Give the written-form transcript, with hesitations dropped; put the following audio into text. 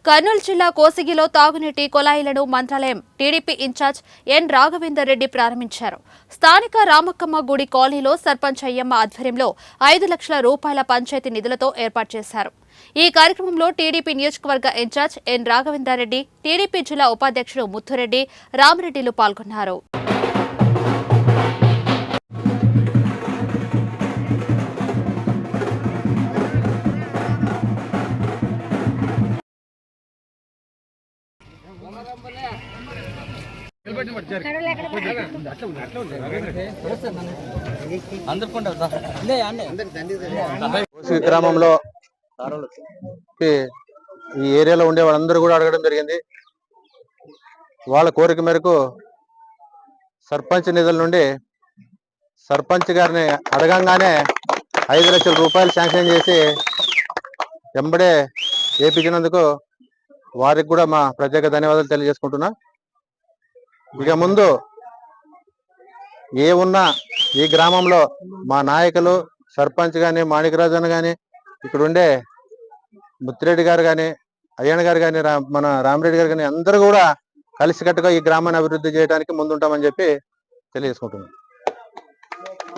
కర్నూలు జిల్లా కోసిగిలో తాగునీటి కొలాయిలను Mantralayam TDP incharge ఎన్ రాఘవేందర్ రెడ్డి ప్రారంభించారు. స్థానిక రామక్కమ్మ గుడి కాలనీలో సర్పంచ్ అయ్యమ్మ ఆధ్వర్యంలో 5 లక్షల రూపాయల పంచాయతీ నిధులతో ఏర్పాటు చేశారు. ఈ కార్యక్రమంలో టీడీపీ నియోజకవర్గ ఇన్ఛార్జ్ ఎన్ రాఘవేందర్ రెడ్డి, టీడీపీ జిల్లా ఉపాధ్యక్షుడు ముత్తురెడ్డి, రామిరెడ్డిలు పాల్గొన్నారు. గ్రామంలో ఈ ఏరియాలో ఉండే వాళ్ళందరూ కూడా అడగడం జరిగింది. వాళ్ళ కోరిక మేరకు సర్పంచ్ నిధుల నుండి సర్పంచ్ గారిని అడగంగానే 5 లక్షల రూపాయలు శాంక్షన్ చేసి వెంబడే చేపించినందుకు వారికి కూడా మా ప్రత్యేక ధన్యవాదాలు తెలియజేసుకుంటున్నా. ఇక ముందు ఏ ఉన్నా ఈ గ్రామంలో మా నాయకులు, సర్పంచ్ కానీ, మాణికరాజన్ కానీ, ఇక్కడ ఉండే ముత్తిరెడ్డి గారు కానీ, అయ్యన్న గారు కానీ, మన రామిరెడ్డి గారు కానీ అందరూ కూడా కలిసికట్టుగా ఈ గ్రామాన్ని అభివృద్ధి చేయడానికి ముందుంటామని చెప్పి తెలియజేసుకుంటున్నాం.